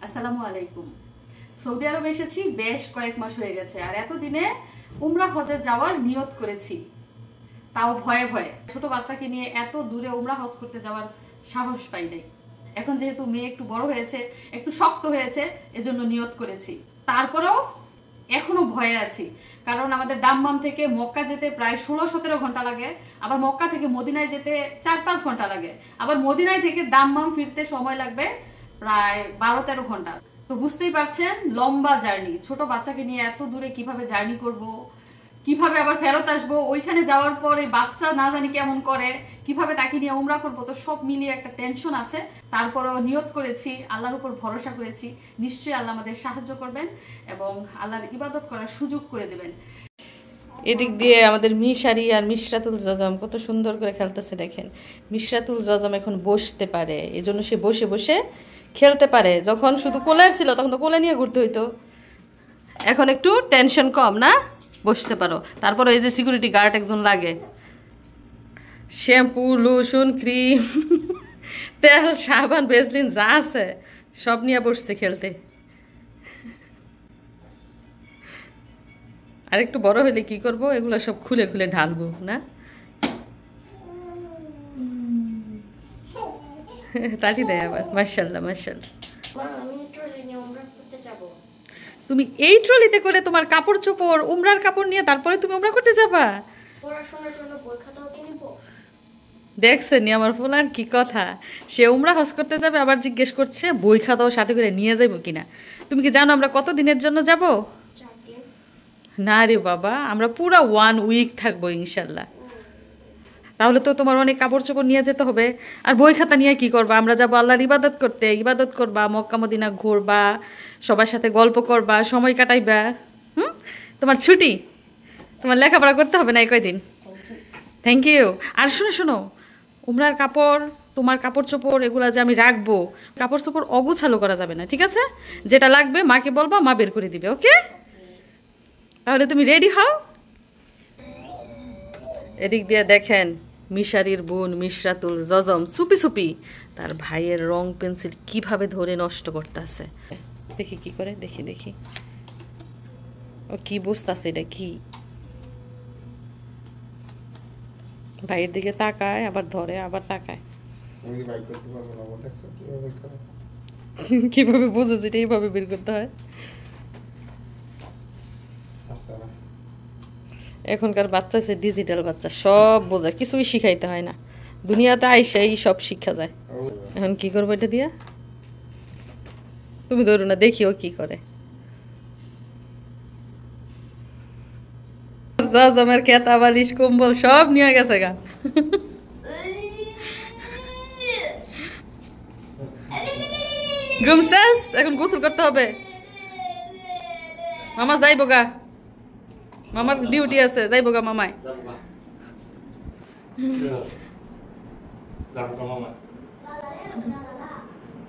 আসসালামু আলাইকুম। সৌদি আরব এসেছি বেশ কয়েক মাস হয়ে গেছে, আর এতদিনে উমরা হজে যাওয়ার নিয়ত করেছি, তাও ভয়ে ভয়ে। ছোট বাচ্চাকে নিয়ে এত দূরে উমরা হজ করতে যাওয়ার সাহস পাই নাই। এখন যেহেতু মেয়ে একটু বড় হয়েছে, একটু শক্ত হয়েছে, এজন্য নিয়ত করেছি। তারপরেও এখনো ভয়ে আছি, কারণ আমাদের দাম্মাম থেকে মক্কা যেতে প্রায় 16-17 ঘন্টা লাগে, আবার মক্কা থেকে মদিনায় যেতে 4-5 ঘন্টা লাগে, আবার মদিনায় থেকে দাম্মাম ফিরতে সময় লাগবে প্রায় 12-13 ঘন্টা। তো বুঝতেই পারছেন, লম্বা জার্নি। ছোট বাচ্চাকে নিয়ে এত দূরে কিভাবে জার্নি করব, কিভাবে আবার ফেরত আসবো, ওইখানে যাওয়ার পরে বাচ্চা না জানি কেমন করে, কিভাবে তাকে নিয়ে উমরা করবো, তো সব মিলিয়ে একটা টেনশন আছে। তারপরেও নিয়ত করেছি, আল্লাহর উপর ভরসা করেছি, নিশ্চয়ই আল্লাহ আমাদের সাহায্য করবেন এবং আল্লাহর ইবাদত করার সুযোগ করে দেবেন। এদিক দিয়ে আমাদের মিশারি আর মিশরাতুল জজম কত সুন্দর করে খেলতেছে দেখেন। মিশরাতুল জজম এখন বসতে পারে, এজন্য সে বসে বসে খেলতে পারে। যখন শুধু কোলের ছিল তখন তো কোলে নিয়ে ঘুরতে হইতো, এখন একটু টেনশন কম না, বসতে পারো। তারপরে এই যে সিকিউরিটি গার্ড একজন লাগে, শ্যাম্পু, লোশন, ক্রিম, তেল, সাবান, ভেসলিন যা আছে সব নিয়ে বসছে খেলতে। আর একটু বড় হলে কি করব, এগুলো সব খুলে খুলে ঢালবো না। তাড়ি দেয় আবার। মাশাআল্লাহ মাশাআল্লাহ। তুমি এই ট্রলিতে করে তোমার কাপড় চোপড়, উমরার কাপড় নিয়ে তারপরে তুমি উমরা করতে যাবা? পড়াশোনার জন্য বই খাতাও কিনব। দেখছেন আমার ফোলার কি কথা, সে উমরা হজ করতে যাবে আবার জিজ্ঞেস করছে বই খাতাও সাথে করে নিয়ে যাবো কিনা। তুমি কি জানো আমরা কত দিনের জন্য যাব? না রে বাবা, আমরা পুরো 1 উইক থাকবো ইনশাল্লাহ। তাহলে তো তোমার অনেক কাপড় চোপড় নিয়ে যেতে হবে। আর বই খাতা নিয়ে কি করবা? আমরা যাবো আল্লাহর ইবাদত করতে, ইবাদত করবা, মক্কা মদিনা ঘুরবা, সবার সাথে গল্প করবা, সময় কাটাইবা। তোমার ছুটি, তোমার লেখাপড়া করতে হবে না এই কয়দিন। Thank you. আর শোনো শোনো, উমরার কাপড়, তোমার কাপড় চোপড় এগুলা যে আমি রাখবো, কাপড় চোপড় অগুছালো করা যাবে না, ঠিক আছে? যেটা লাগবে মাকে বলবা, মা বের করে দিবে। ওকে, তাহলে তুমি রেডি হও। এদিক দিয়ে দেখেন মিশারির বোন মিশরাতুল জজম চুপি চুপি তার ভাইয়ের রং পেন্সিল কিভাবে ধরে নষ্ট করতেছে। দেখি কি করে, দেখি দেখি ও কি বুঝতেছে, এটা কি? ভাইয়ের দিকে তাকায়, আবার ধরে, আবার তাকায়। কিভাবে বুঝেছে এটা এইভাবে বের করতে হয়? এখনকার বাচ্চা হচ্ছে ডিজিটাল বাচ্চা, সব বোঝা, কিছুই শিখাইতে হয় না, দুনিয়াতে আইসাই সব শিক্ষা যায়। এখন কি করবো এটা দিয়া? তুমি ধরো না, দেখিও কি করে। জমের খেতা বালিশ কম্বল সব নিয়ে গেছে গা। ঘুমসাস, এখন গোসল করতে হবে। মামা যাইব গা, মামার ডিউটি আছে, যাইব গা মামায়।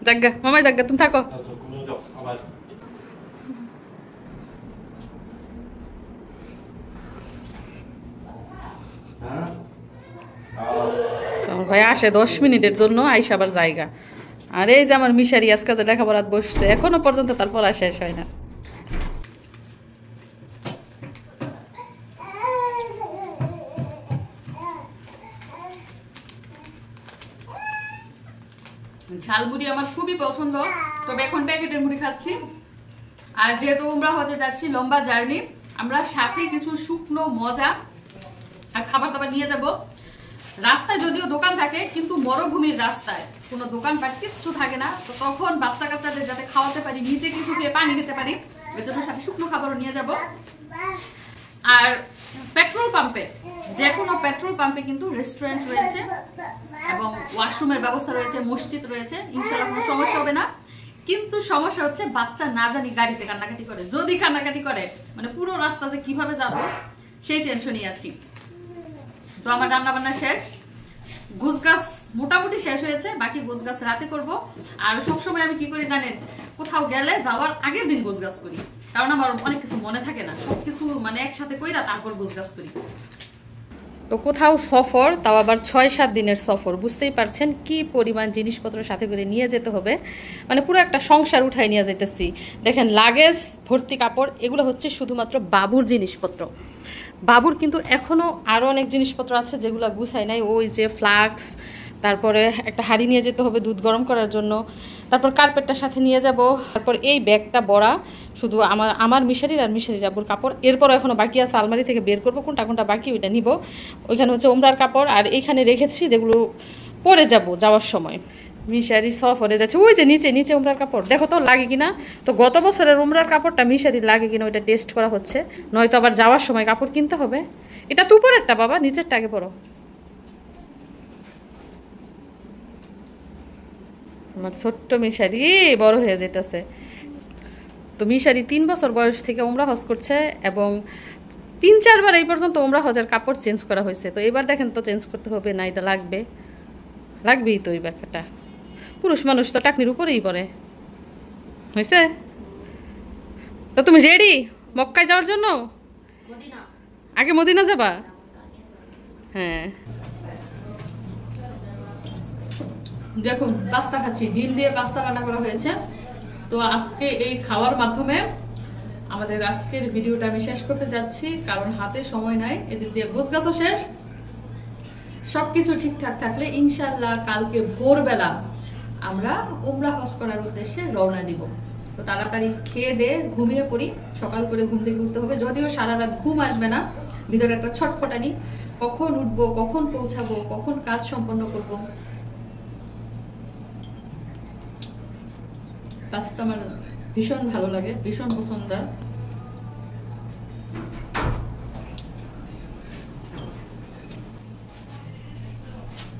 জাগা মামাই, জাগা তুমি থাকো। তোমার ভাই আসে 10 মিনিটের জন্য, আইসা আবার জায়গা। আর এই যে আমার মিশারি আজকে যে লেখাপড়াত বসছে, এখনো পর্যন্ত তার পড়া শেষ হয় না। ঝাল মুড়ি আমার খুবই পছন্দ, তবে এখন প্যাকেটের মুড়ি খাচ্ছি। আর যেহেতু আমরা হজে যাচ্ছি, লম্বা জার্নি, আমরা সাথে কিছু শুকনো মজা আর খাবার দাবার নিয়ে যাব। রাস্তায় যদিও দোকান থাকে, কিন্তু মরুভূমির রাস্তায় কোনো দোকানপাট কিচ্ছু থাকে না, তো তখন বাচ্চা কাচ্চাদের যাতে খাওয়াতে পারি, নিচে কিছু দিয়ে পানি খেতে পারি, এর জন্য সাথে শুকনো খাবারও নিয়ে যাব। আর পেট্রোল পাম্পে, যে কোনো পেট্রোল পাম্পে কিন্তু রেস্টুরেন্ট রয়েছে এবং ওয়াশরুমের ব্যবস্থা রয়েছে, মসজিদ রয়েছে, ইনশাআল্লাহ কোনো সমস্যা হবে না। কিন্তু সমস্যা হচ্ছে বাচ্চা না জানি গাড়িতে কান্নাকাটি করে, যদি কান্নাকাটি করে মানে পুরো রাস্তাতে কিভাবে যাব সেই টেনশনই আছি। তো আমার রান্না বান্না শেষ, গুছগাছ মোটামুটি শেষ হয়েছে, বাকি গুছগাছ রাতে করব। আর সবসময় আমি কি করি জানেন, কোথাও গেলে যাওয়ার আগের দিন গুছগাছ করি, কারণ আমার অনেক কিছু মনে থাকে না, সবকিছু মানে একসাথে কইরা তারপর গুছগাছ করি। তো কোথাও সফর, তাও আবার 6-7 দিনের সফর, বুঝতেই পারছেন কি পরিমাণ জিনিসপত্র সাথে করে নিয়ে যেতে হবে। মানে পুরো একটা সংসার উঠাই নিয়ে যেতেছি। দেখেন লাগেজ ভর্তি কাপড়, এগুলো হচ্ছে শুধুমাত্র বাবুর জিনিসপত্র। বাবুর কিন্তু এখনও আরও অনেক জিনিসপত্র আছে যেগুলো গুছাই নাই। ওই যে ফ্লাক্স, তারপরে একটা হাঁড়ি নিয়ে যেতে হবে দুধ গরম করার জন্য, তারপর কার্পেটটার সাথে নিয়ে যাব, তারপর এই ব্যাগটা বড়া শুধু আমার মিশারির আর মিশারির আব্বুর কাপড়। এরপরও এখনও বাকি আছে, আলমারি থেকে বের করবো কোনটা কোনটা বাকি ওইটা নিব। ওইখানে হচ্ছে ওমরার কাপড়, আর এইখানে রেখেছি যেগুলো পরে যাওয়ার সময়। মিশারি সফরে যাচ্ছে, ওই যে নিচে নিচে উমরার কাপড় দেখো তো লাগে কিনা। তো গত বছরের উমরার কাপড়টা মিশারি লাগে কিনা ওইটা টেস্ট করা হচ্ছে, নয়তো আবার যাওয়ার সময় কাপড় কিনতে হবে। এটা তো উপরেরটা বাবা, নিচেরটা আগে পরো। আমার ছোট্ট মিশারি বড় হয়ে যেতেছে। তো মিশারি 3 বছর বয়স থেকে উমরা হজ করছে এবং 3-4 বার এই পর্যন্ত উমরা হজের কাপড় চেঞ্জ করা হয়েছে। তো এবার দেখেন তো চেঞ্জ করতে হবে না, এটা লাগবেই তো। এই ব্যাপারটা পুরুষ মানুষ তো টাকনির উপরেই পড়ে, হয়েছে। তো তুমি রেডি মক্কায় যাওয়ার জন্য? আগে মদিনা যাবা? হ্যাঁ, দেখুন পাস্তা খাচ্ছি, ডিম দিয়ে পাস্তা রান্না করা হয়েছে। তো আজকে এই খাওয়ার মাধ্যমে আমাদের আজকের ভিডিওটা আমি শেষ করতে যাচ্ছি, কারণ হাতে সময় নাই। এদিক দিয়ে গোছগাছও শেষ, সবকিছু ঠিকঠাক থাকলে ইনশাল্লাহ কালকে ভোরবেলা আমরা উমরা হজ করার উদ্দেশ্যে রওনা দিব। তো তাড়াতাড়ি খেয়ে দিয়ে ঘুমিয়ে পড়ি, সকাল করে ঘুম থেকে উঠতে হবে। যদিও সারা রাত ঘুম আসবে না, ভিতরে একটা ছটফটানি, কখন উঠবো, কখন পৌঁছাবো, কখন কাজ সম্পন্ন করব। পাস্তা আমার ভীষণ ভালো লাগে, ভীষণ পছন্দ।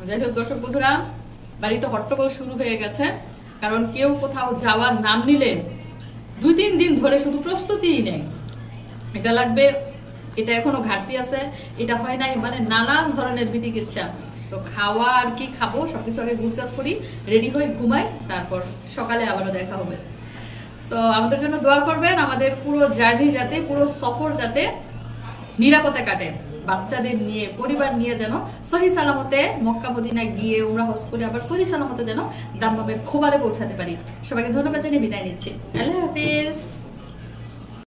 যাই হোক দর্শক বন্ধুরা, বাড়িতে হট্টগোল শুরু হয়ে গেছে, কারণ কেউ কোথাও যাওয়ার নাম নিলে 2-3 দিন ধরে শুধু প্রস্তুতিই নেই। এটা লাগবে, এটা এখনো ঘাটতি আছে, এটা হয় নাই, মানে নানান ধরনের বিধিকিচ্ছা। তো খাওয়া আর কি খাবো সবকিছু আগে গুছগাছ করি, রেডি হয়ে ঘুমাই, তারপর সকালে আবারও দেখা হবে। তো আমাদের জন্য দোয়া করবেন, আমাদের পুরো জার্নি যাতে, পুরো সফর যাতে নিরাপদে কাটে, বাচ্চাদের নিয়ে, পরিবার নিয়ে যেন সহি সালামতে মক্কা মদিনায় গিয়ে উমরা হজ করে আবার সহি সালামতে যেন দাম্মামের খোবারে পৌঁছাতে পারি। সবাইকে ধন্যবাদ জানিয়ে বিদায় নিচ্ছি। আল্লাহ হাফিজ।